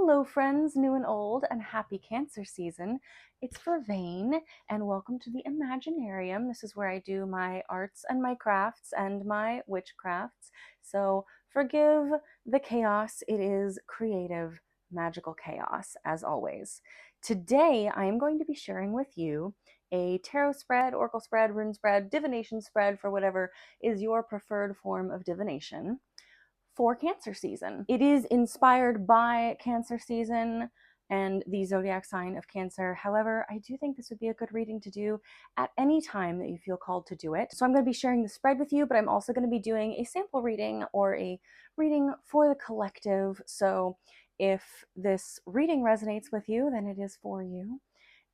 Hello friends, new and old, and happy Cancer season. It's Vervain, and welcome to the Imaginarium. This is where I do my arts and my crafts and my witchcrafts. So forgive the chaos. It is creative, magical chaos, as always. Today, I am going to be sharing with you a tarot spread, oracle spread, rune spread, divination spread for whatever is your preferred form of divination for Cancer season. It is inspired by Cancer season and the zodiac sign of Cancer. However, I do think this would be a good reading to do at any time that you feel called to do it. So I'm going to be sharing the spread with you, but I'm also going to be doing a sample reading or a reading for the collective. So if this reading resonates with you, then it is for you.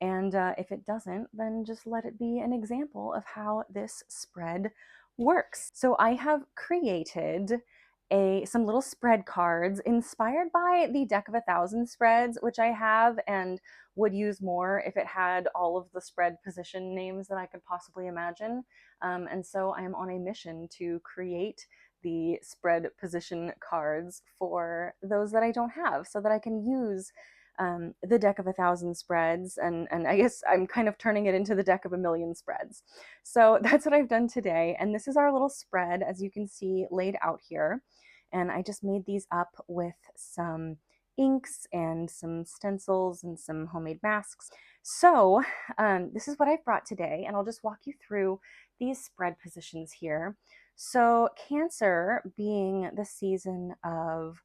And if it doesn't, then just let it be an example of how this spread works. So I have created some little spread cards inspired by the Deck of 1,000 spreads, which I have and would use more if it had all of the spread position names that I could possibly imagine. And so I am on a mission to create the spread position cards for those that I don't have so that I can use the Deck of 1,000 spreads, and I guess I'm kind of turning it into the Deck of 1,000,000 spreads. So that's what I've done today, and this is our little spread, as you can see laid out here. And I just made these up with some inks and some stencils and some homemade masks. So this is what I've brought today, and I'll just walk you through these spread positions here. So Cancer being the season of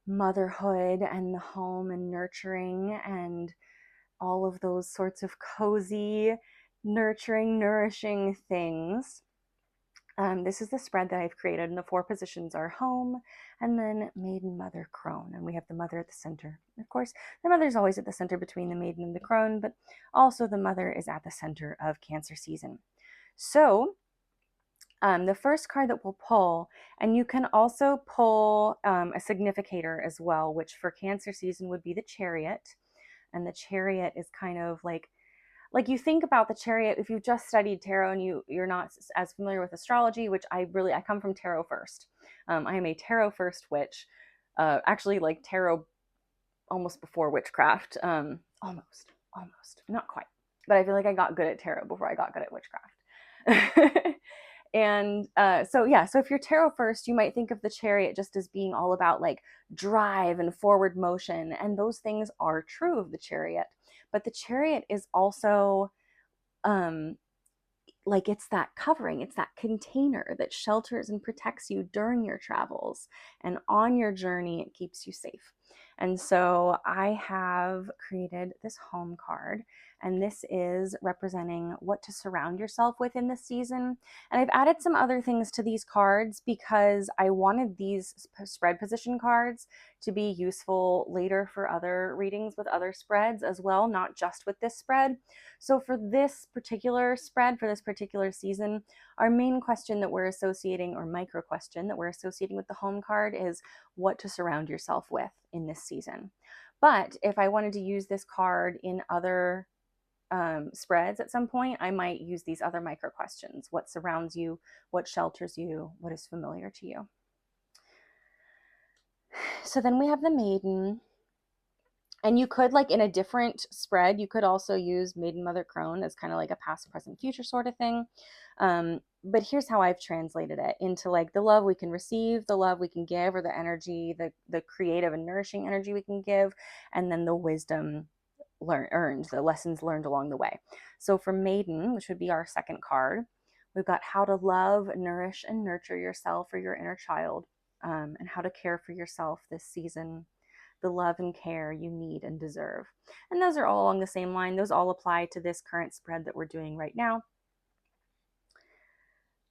motherhood and the home and nurturing and all of those sorts of cozy, nurturing, nourishing things. This is the spread that I've created, and the four positions are home, and then maiden, mother, crone, and we have the mother at the center. Of course, the mother is always at the center between the maiden and the crone, but also the mother is at the center of Cancer season. So the first card that we'll pull, and you can also pull a significator as well, which for Cancer season would be the Chariot. And the Chariot is kind of like you think about the Chariot, if you've just studied tarot and you're not as familiar with astrology, which I come from tarot first. I am a tarot first witch, actually like tarot almost before witchcraft, almost, not quite. But I feel like I got good at tarot before I got good at witchcraft. And so if you're tarot first, you might think of the Chariot just as being all about like drive and forward motion. And those things are true of the Chariot. But the Chariot is also like it's that covering, it's that container that shelters and protects you during your travels. And on your journey, it keeps you safe. And so I have created this home card, and this is representing what to surround yourself with in this season. And I've added some other things to these cards because I wanted these spread position cards to be useful later for other readings with other spreads as well, not just with this spread. So for this particular spread, for this particular season, our main question that we're associating, or micro question that we're associating with the home card, is what to surround yourself with in this season. But if I wanted to use this card in other spreads at some point, I might use these other micro questions. What surrounds you? What shelters you? What is familiar to you? So then we have the maiden. And you could, like in a different spread, you could also use maiden, mother, crone as kind of like a past, present, future sort of thing. But here's how I've translated it into like the love we can receive, the love we can give, or the energy, the creative and nourishing energy we can give, and then the wisdom earned, the lessons learned along the way. So for maiden, which would be our second card, we've got how to love, nourish, and nurture yourself or your inner child, and how to care for yourself this season, the love and care you need and deserve. And those are all along the same line. Those all apply to this current spread that we're doing right now.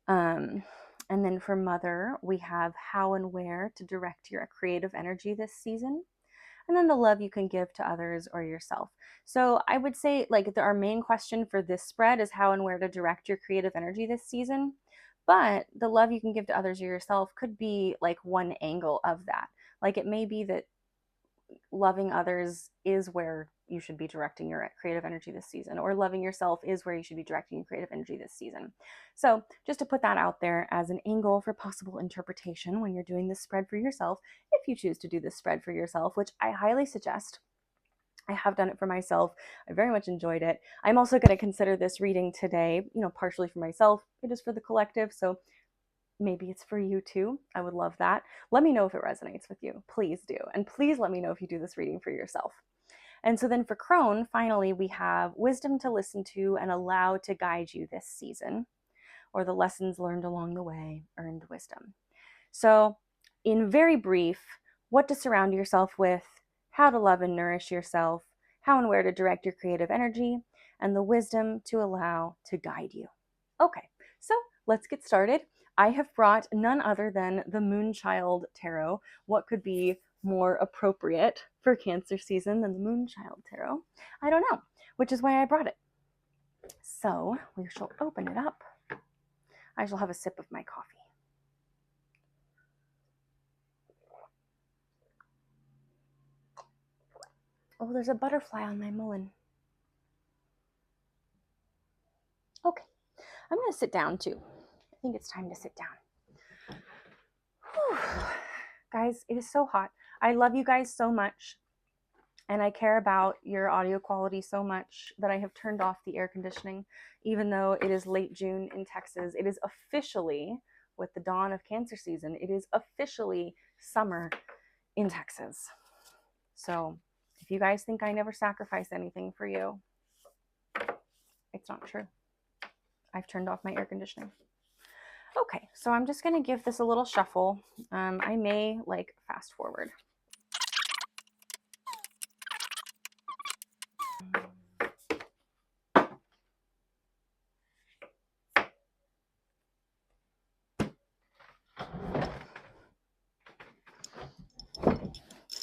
And then for mother, we have how and where to direct your creative energy this season. And then the love you can give to others or yourself. So I would say like our main question for this spread is how and where to direct your creative energy this season. But the love you can give to others or yourself could be like one angle of that. Like it may be that loving others is where you should be directing your creative energy this season, or loving yourself is where you should be directing your creative energy this season. So just to put that out there as an angle for possible interpretation when you're doing this spread for yourself, if you choose to do this spread for yourself, which I highly suggest. I have done it for myself. I very much enjoyed it. I'm also going to consider this reading today, partially for myself. It is for the collective, so maybe it's for you too. I would love that. Let me know if it resonates with you. Please do. And please let me know if you do this reading for yourself. And so then for Crone, finally, we have wisdom to listen to and allow to guide you this season, or the lessons learned along the way, earned wisdom. So in very brief, what to surround yourself with, how to love and nourish yourself, how and where to direct your creative energy, and the wisdom to allow to guide you. Okay, so let's get started. I have brought none other than the Moonchild Tarot. What could be more appropriate for Cancer season than the Moonchild Tarot? I don't know, which is why I brought it. So we shall open it up. I shall have a sip of my coffee. Oh, there's a butterfly on my mullein. Okay, I'm going to sit down too. I think it's time to sit down. Whew. Guys, it is so hot. I love you guys so much, and I care about your audio quality so much that I have turned off the air conditioning, even though it is late June in Texas. It is officially, with the dawn of Cancer season, it is officially summer in Texas. So if you guys think I never sacrifice anything for you, it's not true. I've turned off my air conditioning. Okay, so I'm just going to give this a little shuffle. I may fast forward.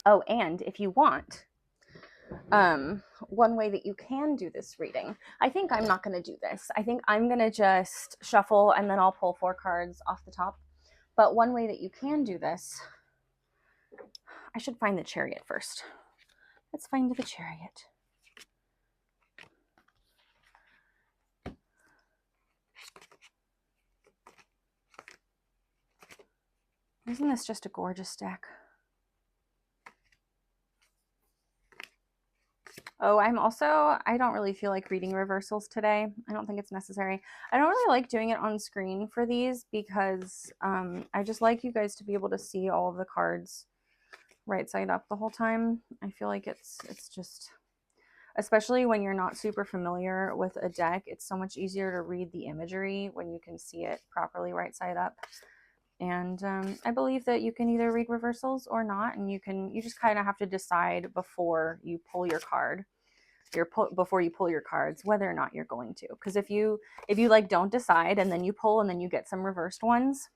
Oh, and if you want, one way that you can do this reading, I think I'm not going to do this. I think I'm going to just shuffle and then I'll pull 4 cards off the top. But one way that you can do this, I should find the Chariot first. Let's find the Chariot. Isn't this just a gorgeous deck? Oh, I don't really feel like reading reversals today. I don't think it's necessary. I don't really like doing it on screen for these because I just like you guys to be able to see all of the cards right side up the whole time. I feel like it's just, especially when you're not super familiar with a deck, it's so much easier to read the imagery when you can see it properly right side up. And I believe that you can either read reversals or not, and you just kind of have to decide before you pull your card, before you pull your cards, whether or not you're going to. Because if you don't decide and then you pull and then you get some reversed ones,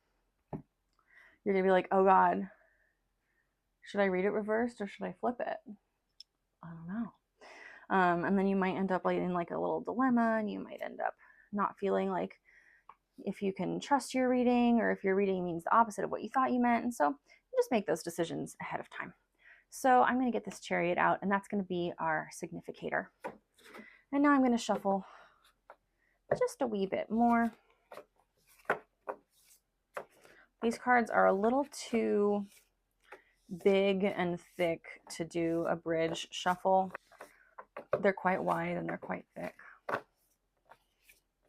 you're gonna be like, oh God, should I read it reversed or should I flip it? I don't know. And then you might end up in a little dilemma, and you might end up not feeling like if you can trust your reading, or if your reading means the opposite of what you thought you meant. And so you just make those decisions ahead of time. So I'm going to get this Chariot out, and that's going to be our significator. And now I'm going to shuffle just a wee bit more. These cards are a little too big and thick to do a bridge shuffle. They're quite wide and they're quite thick.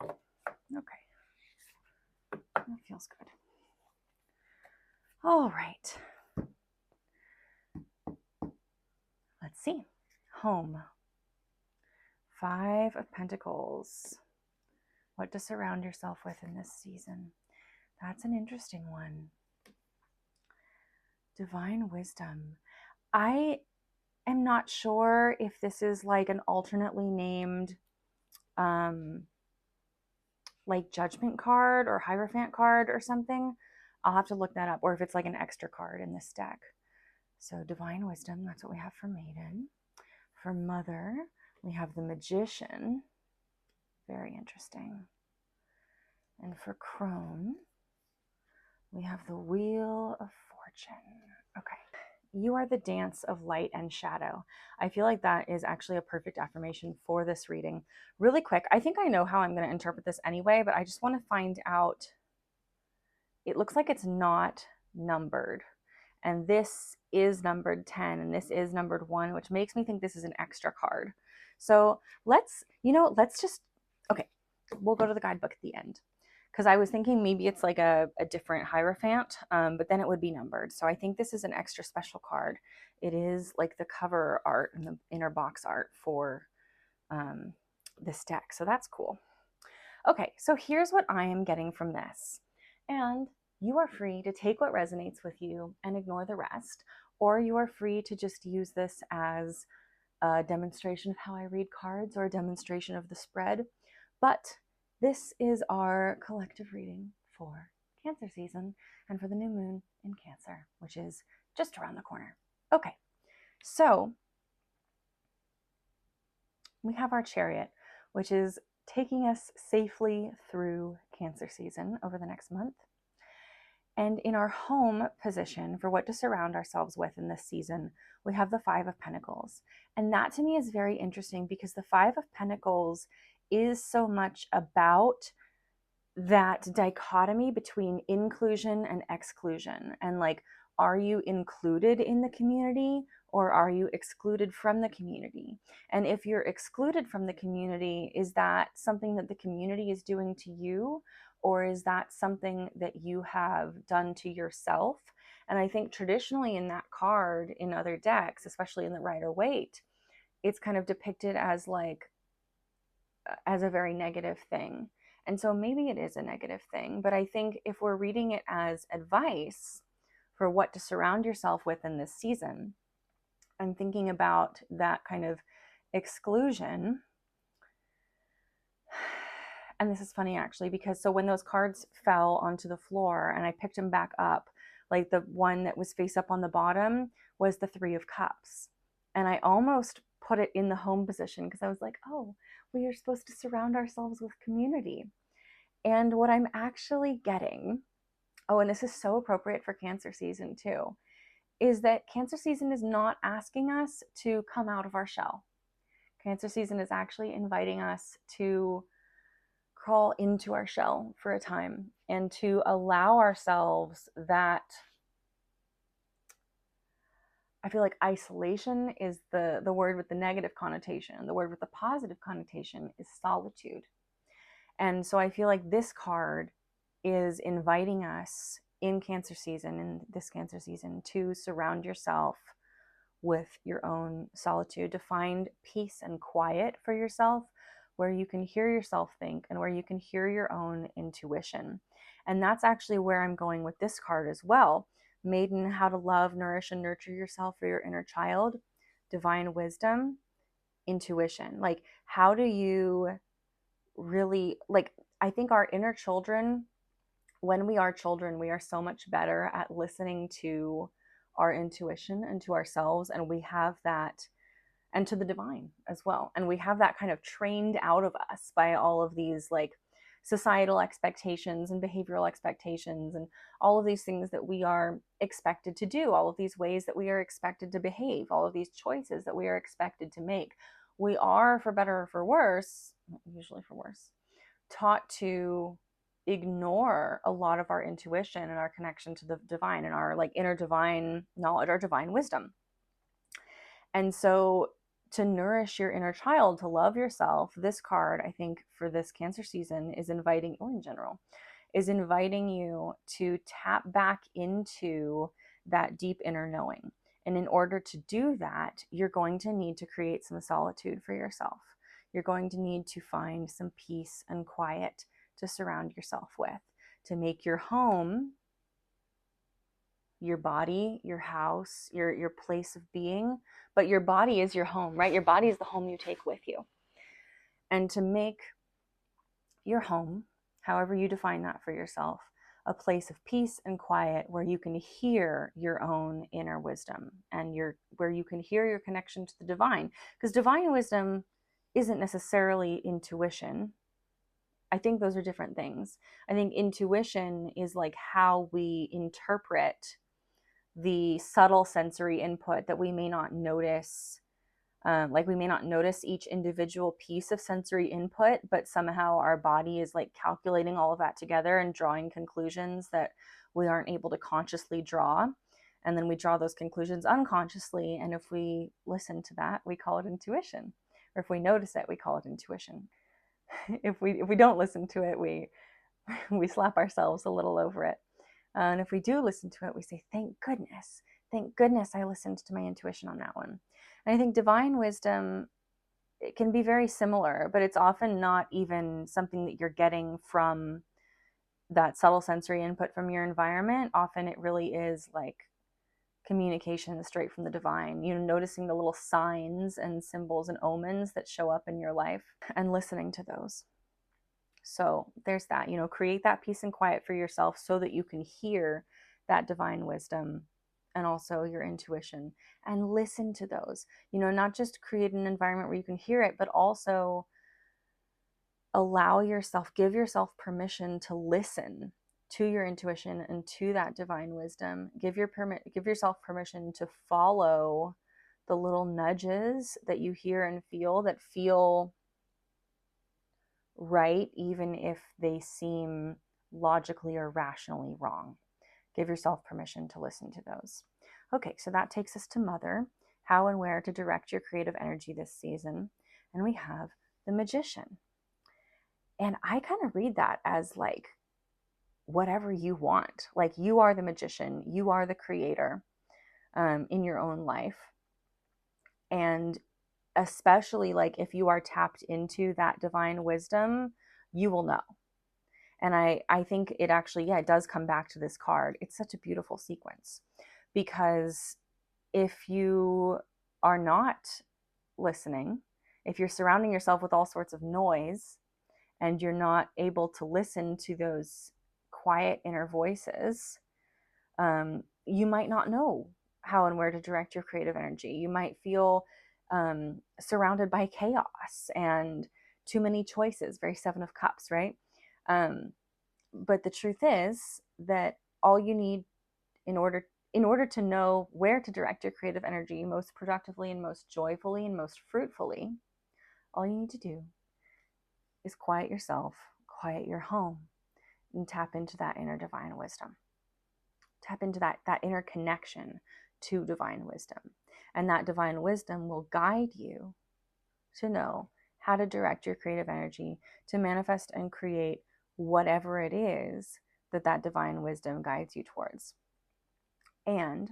Okay. That feels good. All right. Let's see. Home. 5 of Pentacles. What to surround yourself with in this season. That's an interesting one. Divine wisdom. I am not sure if this is an alternately named judgment card or Hierophant card or something. I'll have to look that up, or if it's an extra card in this deck. So divine wisdom, that's what we have for Maiden. For Mother, we have the Magician. Very interesting. And for Crone, we have the Wheel of Fortune. Okay. you are the dance of light and shadow. I feel like that is actually a perfect affirmation for this reading. Really quick, I think I know how I'm going to interpret this anyway, but I just want to find out. It looks like it's not numbered. And this is numbered 10 and this is numbered 1, which makes me think this is an extra card. So let's just, okay, we'll go to the guidebook at the end. Because I was thinking maybe it's like a different Hierophant, but then it would be numbered. So I think this is an extra special card. It is like the cover art and the inner box art for this deck. So that's cool. Okay, so here's what I am getting from this. And you are free to take what resonates with you and ignore the rest, or you are free to just use this as a demonstration of how I read cards or a demonstration of the spread. But this is our collective reading for Cancer season and for the new moon in Cancer, which is just around the corner. Okay, so we have our Chariot, which is taking us safely through Cancer season over the next month. And in our home position for what to surround ourselves with in this season, we have the Five of Pentacles. And that to me is very interesting because the Five of Pentacles is so much about that dichotomy between inclusion and exclusion. And like, are you included in the community or are you excluded from the community? And if you're excluded from the community, is that something that the community is doing to you? Or is that something that you have done to yourself? And I think traditionally in that card, in other decks, especially in the Rider-Waite, it's kind of depicted as like, as a very negative thing. And so maybe it is a negative thing, but I think if we're reading it as advice for what to surround yourself with in this season, I'm thinking about that kind of exclusion. And this is funny actually, because so when those cards fell onto the floor and I picked them back up, like the one that was face up on the bottom was the Three of Cups. And I almost put it in the home position because I was like, oh, we are supposed to surround ourselves with community. And what I'm actually getting, oh, and this is so appropriate for Cancer season too, is that Cancer season is not asking us to come out of our shell. Cancer season is actually inviting us to crawl into our shell for a time and to allow ourselves that. I feel like isolation is the word with the negative connotation. The word with the positive connotation is solitude. And so I feel like this card is inviting us in Cancer season, in this Cancer season, to surround yourself with your own solitude, to find peace and quiet for yourself, where you can hear yourself think and where you can hear your own intuition. And that's actually where I'm going with this card as well. Maiden, how to love, nourish, and nurture yourself for your inner child, divine wisdom, intuition. Like, how do you really, like, I think our inner children, when we are children, we are so much better at listening to our intuition and to ourselves. And we have that, and to the divine as well. And we have that kind of trained out of us by all of these like societal expectations and behavioral expectations and all of these things that we are expected to do, all of these ways that we are expected to behave, all of these choices that we are expected to make. We are, for better or for worse, usually for worse, taught to ignore a lot of our intuition and our connection to the divine and our like inner divine knowledge, our divine wisdom. And so to nourish your inner child, to love yourself, this card, I think for this Cancer season is inviting, or in general, is inviting you to tap back into that deep inner knowing. And in order to do that, you're going to need to create some solitude for yourself. You're going to need to find some peace and quiet to surround yourself with, to make your home, your body, your house, your place of being, but your body is your home, right? Your body is the home you take with you. And to make your home, however you define that for yourself, a place of peace and quiet where you can hear your own inner wisdom and where you can hear your connection to the divine. Because divine wisdom isn't necessarily intuition. I think those are different things. I think intuition is like how we interpret the subtle sensory input that we may not notice. Like we may not notice each individual piece of sensory input, but somehow our body is like calculating all of that together and drawing conclusions that we aren't able to consciously draw. And then we draw those conclusions unconsciously. And if we listen to that, we call it intuition. Or if we notice it, we call it intuition. If we don't listen to it, we slap ourselves a little over it. And if we do listen to it, we say, thank goodness I listened to my intuition on that one. And I think divine wisdom, it can be very similar, but it's often not even something that you're getting from that subtle sensory input from your environment. Often it really is like communication straight from the divine, noticing the little signs and symbols and omens that show up in your life and listening to those. So there's that, create that peace and quiet for yourself so that you can hear that divine wisdom and also your intuition, and listen to those, not just create an environment where you can hear it, but also give yourself permission to listen to your intuition and to that divine wisdom. Give yourself permission to follow the little nudges that you hear and feel that feel right, even if they seem logically or rationally wrong. Give yourself permission to listen to those. Okay, so that takes us to Mother, how and where to direct your creative energy this season. And we have the Magician. And I kind of read that as like whatever you want. Like you are the magician, you are the creator in your own life. And especially like if you are tapped into that divine wisdom, you will know. And I think it actually, it does come back to this card. It's such a beautiful sequence, because if you are not listening, if you're surrounding yourself with all sorts of noise and you're not able to listen to those quiet inner voices, you might not know how and where to direct your creative energy. You might feel surrounded by chaos and too many choices, very Seven of Cups, right? But the truth is that all you need in order to know where to direct your creative energy most productively and most joyfully and most fruitfully, all you need to do is quiet yourself, quiet your home, and tap into that inner divine wisdom. Tap into that inner connection to divine wisdom. And that divine wisdom will guide you to know how to direct your creative energy to manifest and create whatever it is that divine wisdom guides you towards. And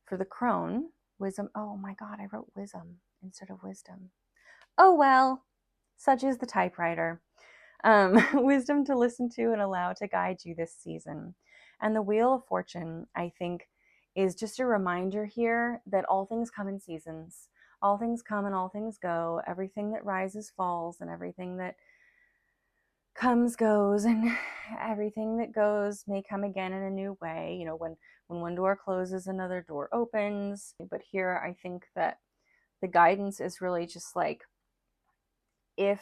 for the crone, wisdom, oh my God, I wrote wisdom instead of wisdom. Oh well, such is the typewriter. Wisdom to listen to and allow to guide you this season. And the Wheel of Fortune, I think, is just a reminder here that all things come in seasons. All things come and all things go. Everything that rises falls, and everything that comes goes, and everything that goes may come again in a new way. When one door closes, another door opens. But here I think that the guidance is really just like, if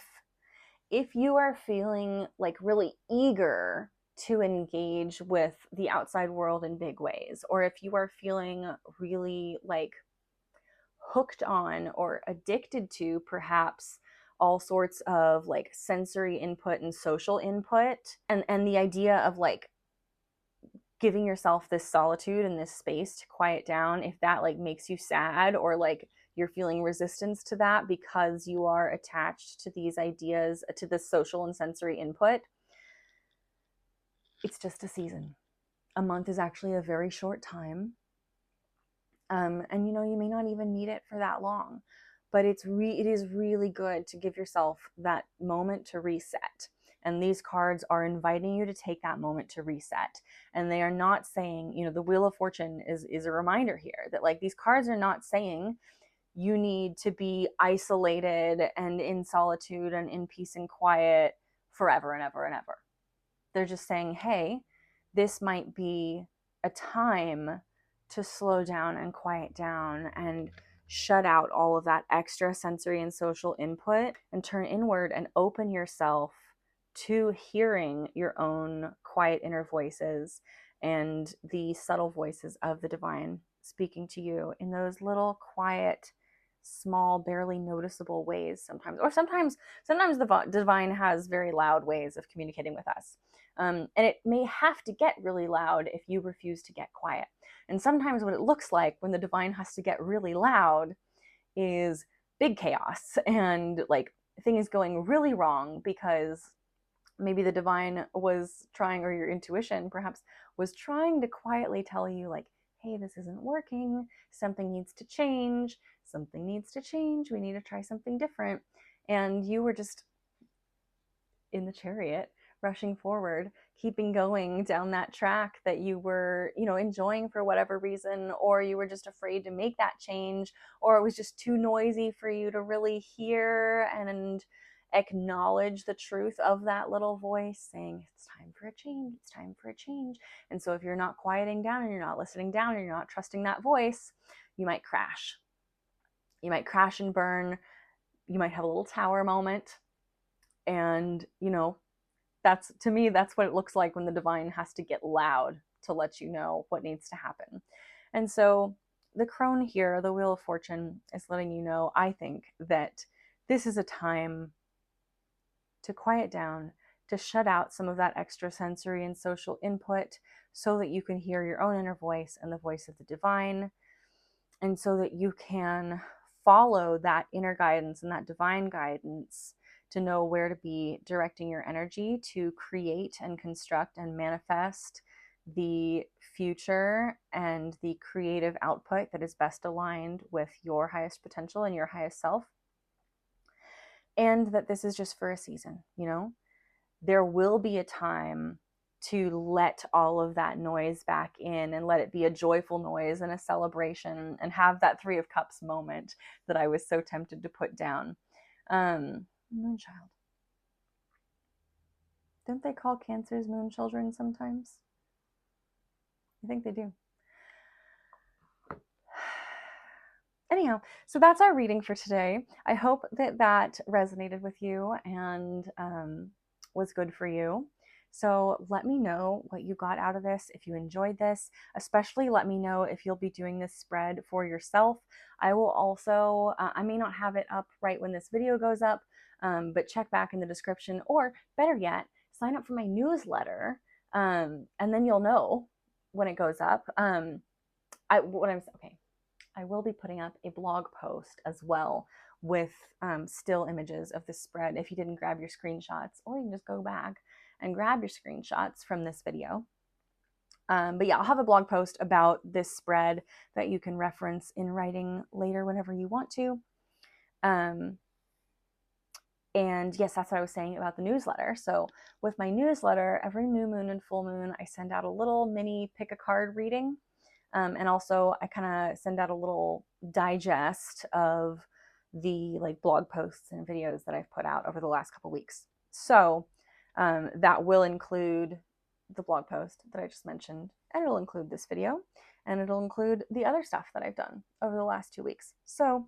you are feeling like really eager to engage with the outside world in big ways, or if you are feeling really like hooked on or addicted to perhaps all sorts of like sensory input and social input, and the idea of like giving yourself this solitude and this space to quiet down, if that like makes you sad, or like you're feeling resistance to that because you are attached to these ideas, to this social and sensory input, it's just a season. A month is actually a very short time. And you may not even need it for that long, but it is really good to give yourself that moment to reset. And these cards are inviting you to take that moment to reset. And they are not saying, the Wheel of Fortune is a reminder here that like these cards are not saying you need to be isolated and in solitude and in peace and quiet forever and ever and ever. They're just saying, hey, this might be a time to slow down and quiet down and shut out all of that extra sensory and social input and turn inward and open yourself to hearing your own quiet inner voices and the subtle voices of the divine speaking to you in those little quiet, small, barely noticeable ways sometimes. Or sometimes the divine has very loud ways of communicating with us. And it may have to get really loud if you refuse to get quiet. And sometimes what it looks like when the divine has to get really loud is big chaos and like things going really wrong, because maybe the divine was trying, or your intuition perhaps was trying to quietly tell you, like, hey, this isn't working, something needs to change, we need to try something different. And you were just in the chariot, rushing forward, keeping going down that track that you were, enjoying for whatever reason, or you were just afraid to make that change, or it was just too noisy for you to really hear and acknowledge the truth of that little voice saying, it's time for a change, it's time for a change. And so if you're not quieting down, and you're not listening down, and you're not trusting that voice, you might crash. You might crash and burn. You might have a little tower moment. And, that's, to me, that's what it looks like when the divine has to get loud to let you know what needs to happen. And so the crone here, the Wheel of Fortune, is letting you know, I think, that this is a time to quiet down, to shut out some of that extrasensory and social input so that you can hear your own inner voice and the voice of the divine, and so that you can follow that inner guidance and that divine guidance to know where to be directing your energy to create and construct and manifest the future and the creative output that is best aligned with your highest potential and your highest self. And that this is just for a season, There will be a time to let all of that noise back in and let it be a joyful noise and a celebration, and have that Three of Cups moment that I was so tempted to put down. Moonchild. Don't they call Cancers moon children sometimes? I think they do. Anyhow, so that's our reading for today. I hope that resonated with you and was good for you. So let me know what you got out of this, if you enjoyed this. Especially let me know if you'll be doing this spread for yourself. I will also, I may not have it up right when this video goes up, but check back in the description, or better yet, sign up for my newsletter, and then you'll know when it goes up. I will be putting up a blog post as well with still images of this spread if you didn't grab your screenshots, or you can just go back and grab your screenshots from this video. But yeah, I'll have a blog post about this spread that you can reference in writing later whenever you want to. And yes, that's what I was saying about the newsletter. So with my newsletter, every new moon and full moon, I send out a little mini pick a card reading. And also I kind of send out a little digest of the blog posts and videos that I've put out over the last couple weeks. So that will include the blog post that I just mentioned, and it'll include this video, and it'll include the other stuff that I've done over the last 2 weeks. So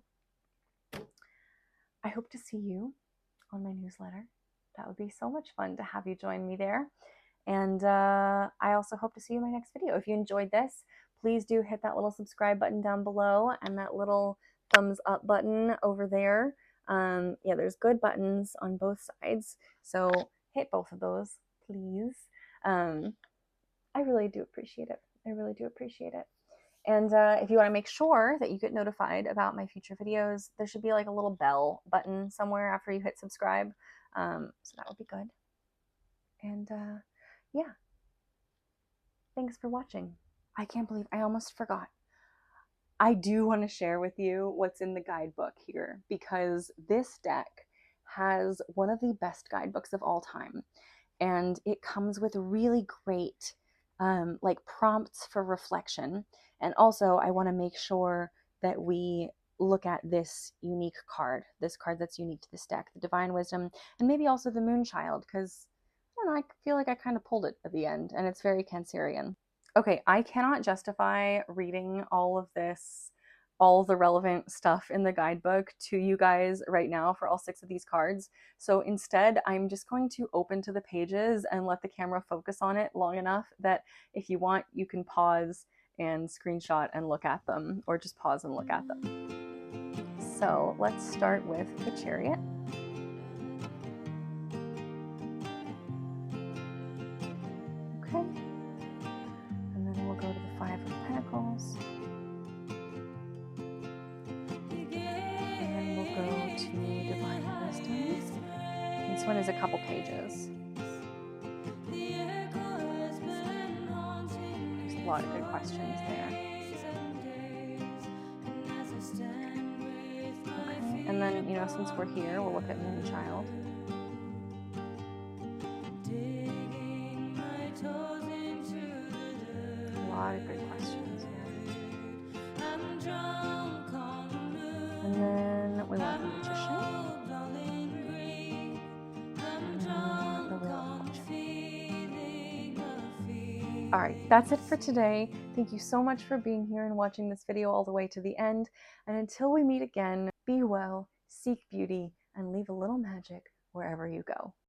I hope to see you on my newsletter. That would be so much fun to have you join me there. And I also hope to see you in my next video. If you enjoyed this, please do hit that little subscribe button down below and that little thumbs up button over there. Yeah, there's good buttons on both sides, so hit both of those, please. I really do appreciate it. I really do appreciate it. And if you want to make sure that you get notified about my future videos, there should be a little bell button somewhere after you hit subscribe. So that would be good. And yeah, thanks for watching. I can't believe I almost forgot. I do want to share with you what's in the guidebook here, because this deck has one of the best guidebooks of all time. And it comes with really great prompts for reflection. And also I want to make sure that we look at this unique card, this card that's unique to this deck, the Divine Wisdom, and maybe also the Moonchild, because I don't know, I feel like I kind of pulled it at the end, and it's very Cancerian. Okay, I cannot justify reading all of this all the relevant stuff in the guidebook to you guys right now for all 6 of these cards. So instead, I'm just going to open to the pages and let the camera focus on it long enough that if you want, you can pause and screenshot and look at them, or just pause and look at them. So let's start with the Chariot. Okay. And then we'll go to the 5 of Pentacles. And then we'll go to Divine Wisdom. This one is a couple pages. There's a lot of good questions there. Okay, and then, you know, since we're here, we'll look at Moonchild. A lot of good questions here. And then we want the Magician. All right, that's it for today. Thank you so much for being here and watching this video all the way to the end. And until we meet again, be well, seek beauty, and leave a little magic wherever you go.